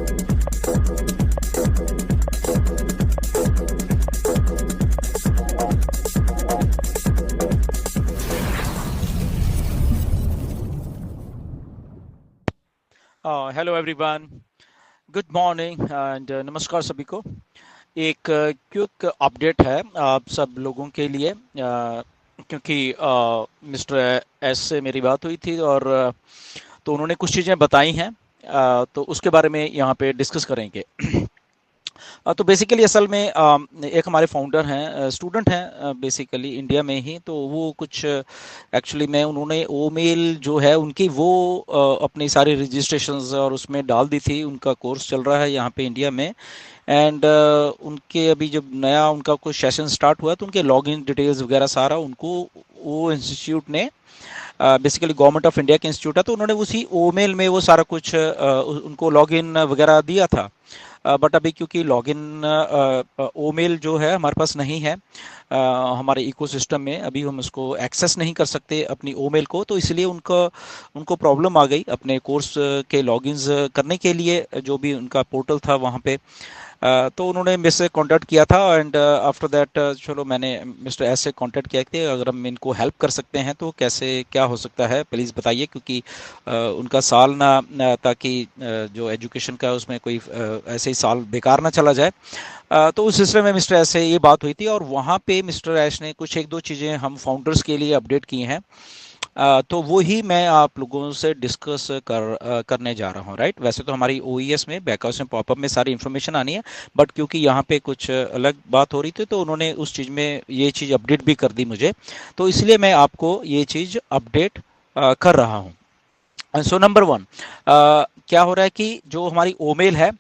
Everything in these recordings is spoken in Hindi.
Hello everyone, good morning and नमस्कार सभी को। एक क्विक अपडेट है आप सब लोगों के लिए, क्योंकि मिस्टर एस से मेरी बात हुई थी और तो उन्होंने कुछ चीज़ें बताई हैं, तो उसके बारे में यहाँ पे डिस्कस करेंगे। तो बेसिकली असल में एक हमारे फाउंडर हैं, स्टूडेंट हैं बेसिकली इंडिया में ही, तो वो कुछ एक्चुअली में उन्होंने ओ मेल जो है उनकी वो अपनी सारी रजिस्ट्रेशंस और उसमें डाल दी थी। उनका कोर्स चल रहा है यहाँ पे इंडिया में एंड उनके अभी जब नया उनका कुछ सेशन स्टार्ट हुआ तो उनके लॉगिन डिटेल्स वगैरह सारा उनको वो इंस्टीट्यूट ने, बेसिकली गवर्नमेंट ऑफ इंडिया के इंस्टीट्यूट है, तो उन्होंने उसी ओ मेल में वो सारा कुछ उनको लॉगिन वगैरह दिया था। बट अभी क्योंकि लॉगिन ओमेल जो है हमारे पास नहीं है, हमारे इकोसिस्टम में अभी हम उसको एक्सेस नहीं कर सकते अपनी ओमेल को, तो इसलिए उनको प्रॉब्लम आ गई अपने कोर्स के लॉगिन्स करने के लिए। जो भी उनका पोर्टल था वहाँ पे तो उन्होंने मेरे से कांटेक्ट किया था एंड आफ्टर दैट चलो मैंने मिस्टर एस से कांटेक्ट किया कि अगर हम इनको हेल्प कर सकते हैं तो कैसे क्या हो सकता है, प्लीज़ बताइए, क्योंकि उनका साल ताकि जो एजुकेशन का उसमें कोई ऐसे ही साल बेकार ना चला जाए। तो उस सिलसिले में मिस्टर एस से ये बात हुई थी और वहाँ पे मिस्टर एस ने कुछ एक दो चीज़ें हम फाउंडर्स के लिए अपडेट की हैं। तो वो ही मैं आप लोगों से डिस्कस करने जा रहा हूँ। राइट, वैसे तो हमारी ओईएस में बैकहाउस में पॉपअप में सारी इन्फॉर्मेशन आनी है, बट क्योंकि यहाँ पे कुछ अलग बात हो रही थी तो उन्होंने उस चीज़ में ये चीज़ अपडेट भी कर दी मुझे, तो इसलिए मैं आपको ये चीज़ अपडेट कर रहा हूँ। सो नंबर वन, क्या हो रहा है कि जो हमारी ओमेल है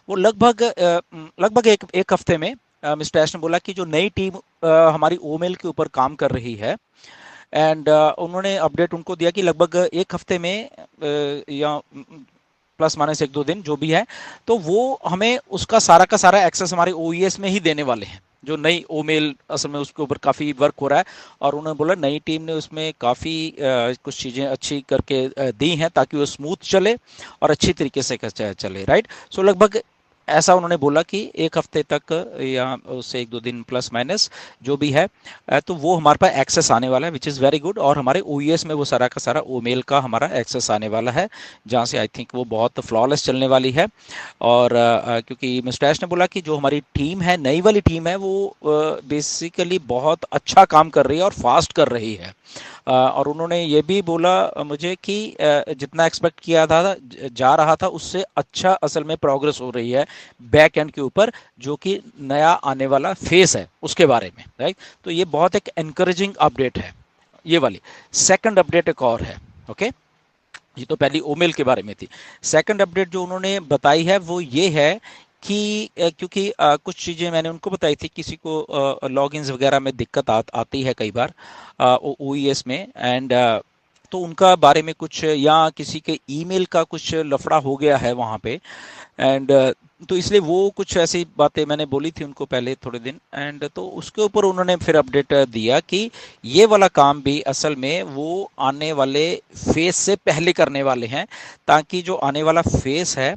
वो लगभग एक हफ्ते में मिस्टर एश ने बोला कि जो नई टीम हमारी ओमेल के ऊपर काम कर रही है एंड उन्होंने अपडेट उनको दिया कि लगभग एक हफ्ते में या प्लस माइनस एक दो दिन जो भी है, तो वो हमें उसका सारा का सारा एक्सेस हमारे ओईएस में ही देने वाले हैं। जो नई ओमेल असल में उसके ऊपर काफ़ी वर्क हो रहा है और उन्होंने बोला नई टीम ने उसमें काफ़ी कुछ चीज़ें अच्छी करके दी हैं ताकि वो स्मूथ चले और अच्छी तरीके से चले। राइट, सो लगभग ऐसा उन्होंने बोला कि एक हफ्ते तक या उससे एक दो दिन प्लस माइनस जो भी है, तो वो हमारे पास एक्सेस आने वाला है, विच इज़ वेरी गुड। और हमारे ओईएस में वो सारा का सारा ओमेल का हमारा एक्सेस आने वाला है, जहाँ से आई थिंक वो बहुत फ्लॉलेस चलने वाली है। और क्योंकि मिस्टर ऐश ने बोला कि जो हमारी टीम है, नई वाली टीम है, वो बेसिकली बहुत अच्छा काम कर रही है और फास्ट कर रही है। और उन्होंने ये भी बोला मुझे कि जितना एक्सपेक्ट किया था जा रहा था उससे अच्छा असल में प्रोग्रेस हो रही है बैक एंड के ऊपर, जो कि नया आने वाला फेस है उसके बारे में। राइट, तो ये बहुत एक एनकरेजिंग अपडेट है ये वाली। सेकंड अपडेट एक और है। ओके, ये तो पहली ओमेल के बारे में थी। सेकंड अपडेट जो उन्होंने बताई है वो ये है कि क्योंकि कुछ चीज़ें मैंने उनको बताई थी, किसी को लॉगिन्स वगैरह में दिक्कत आती है कई बार ओईएस में एंड तो उनका बारे में कुछ या किसी के ईमेल का कुछ लफड़ा हो गया है वहाँ पे एंड तो इसलिए वो कुछ ऐसी बातें मैंने बोली थी उनको पहले थोड़े दिन एंड तो उसके ऊपर उन्होंने फिर अपडेट दिया कि ये वाला काम भी असल में वो आने वाले फेस से पहले करने वाले हैं, ताकि जो आने वाला फेस है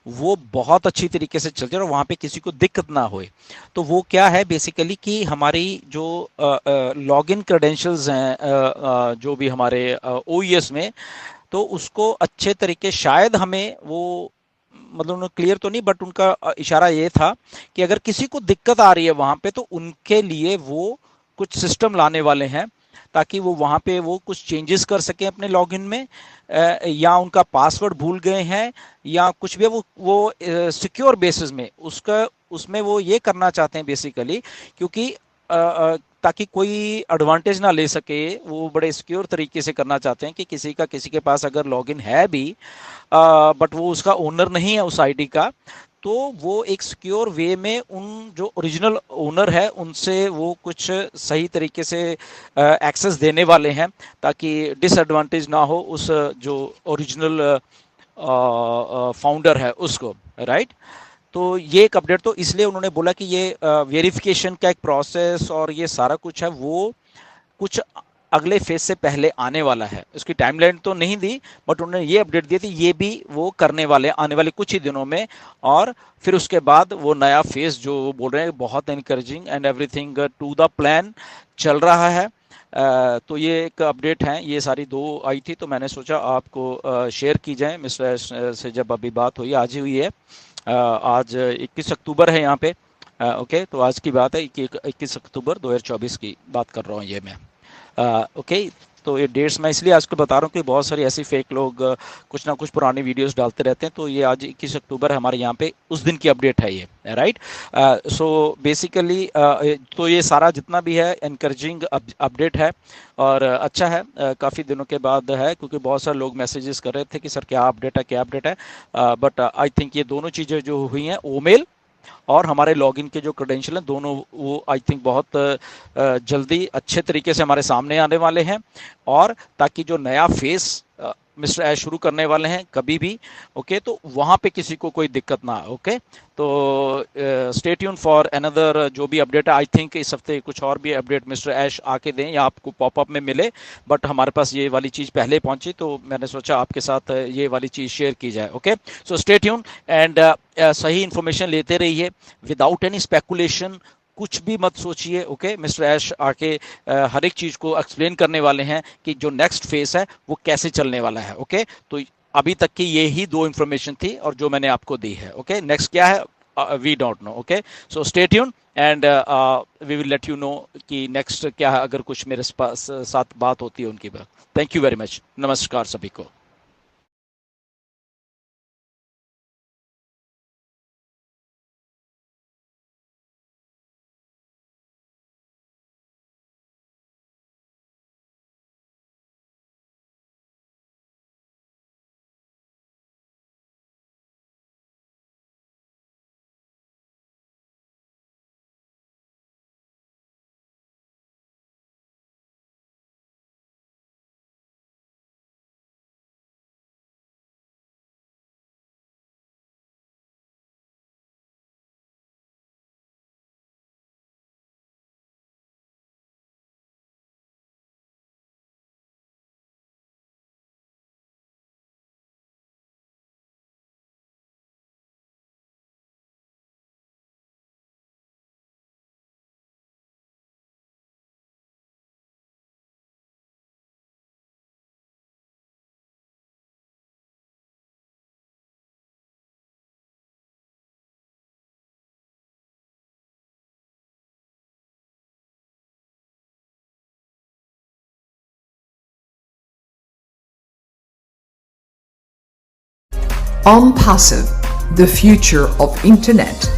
वो बहुत अच्छी तरीके से चल जाए और वहाँ पे किसी को दिक्कत ना होए। तो वो क्या है बेसिकली कि हमारी जो लॉगिन क्रेडेंशियल्स हैं जो भी हमारे ओईएस में, तो उसको अच्छे तरीके शायद हमें वो मतलब उन्होंने क्लियर तो नहीं बट उनका इशारा ये था कि अगर किसी को दिक्कत आ रही है वहां पे तो उनके लिए वो कुछ सिस्टम लाने वाले हैं ताकि वो वहां पे वो कुछ चेंजेस कर सकें अपने लॉगिन में, या उनका पासवर्ड भूल गए हैं या कुछ भी वो सिक्योर बेसिस में उसका उसमें वो ये करना चाहते हैं बेसिकली, क्योंकि ताकि कोई एडवांटेज ना ले सके, वो बड़े सिक्योर तरीके से करना चाहते हैं कि किसी के पास अगर लॉगिन है भी बट वो उसका ओनर नहीं है उस आईडी का, तो वो एक सिक्योर वे में उन जो ओरिजिनल ओनर है उनसे वो कुछ सही तरीके से एक्सेस देने वाले हैं ताकि डिसएडवांटेज ना हो उस जो ओरिजिनल फाउंडर है उसको। राइट, तो ये एक अपडेट, तो इसलिए उन्होंने बोला कि ये वेरिफिकेशन का एक प्रोसेस और ये सारा कुछ है वो कुछ अगले फेज से पहले आने वाला है। उसकी टाइमलाइन तो नहीं दी, बट उन्होंने ये अपडेट दी थी ये भी वो करने वाले आने वाले कुछ ही दिनों में। और फिर उसके बाद वो नया फेज जो वो बोल रहे हैं बहुत encouraging and everything to the plan चल रहा है। तो ये एक अपडेट है, ये सारी दो आई थी तो मैंने सोचा आपको शेयर की जाए। मिस्टर से जब अभी बात हुई, आज ही हुई है, आज 21 अक्टूबर है यहाँ पे। ओके, तो आज की बात है 21 अक्टूबर 2024 की बात कर रहा हूँ ये मैं। ओके, तो ये डेट्स मैं इसलिए आजकल बता रहा हूँ कि बहुत सारी ऐसी फेक लोग कुछ ना कुछ पुरानी वीडियोस डालते रहते हैं। तो ये आज 21 अक्टूबर हमारे यहाँ पे उस दिन की अपडेट है ये, राइट। सो बेसिकली तो ये सारा जितना भी है एनकरेजिंग अपडेट है और अच्छा है। काफ़ी दिनों के बाद है क्योंकि बहुत सारे लोग मैसेजेस कर रहे थे कि सर क्या अपडेट है क्या अपडेट है। बट आई थिंक ये दोनों चीज़ें जो हुई हैं, ईमेल और हमारे लॉगिन के जो क्रेडेंशियल हैं दोनों, वो आई थिंक बहुत जल्दी अच्छे तरीके से हमारे सामने आने वाले हैं। और ताकि जो नया फेस मिस्टर ऐश शुरू करने वाले हैं कभी भी, ओके, तो वहाँ पे किसी को कोई दिक्कत ना, ओके। तो स्टे ट्यून फॉर अनदर जो भी अपडेट है। आई थिंक इस हफ्ते कुछ और भी अपडेट मिस्टर ऐश आके दें या आपको पॉपअप में मिले, बट हमारे पास ये वाली चीज़ पहले पहुंची तो मैंने सोचा आपके साथ ये वाली चीज़ शेयर की जाए। Okay, so stay tune and सही इन्फॉर्मेशन लेते रहिए विदाउट एनी स्पेकुलेशन। कुछ भी मत सोचिए, ओके। मिस्टर ऐश आके हर एक चीज़ को एक्सप्लेन करने वाले हैं कि जो नेक्स्ट फेस है वो कैसे चलने वाला है, ओके। तो अभी तक की ये ही दो इन्फॉर्मेशन थी और जो मैंने आपको दी है, ओके। नेक्स्ट क्या है we don't know, okay. So stay tune and we will let you know कि नेक्स्ट क्या है अगर कुछ मेरे साथ बात होती है उनकी बात। थैंक यू वेरी मच, नमस्कार सभी को। OnPassive, the future of internet.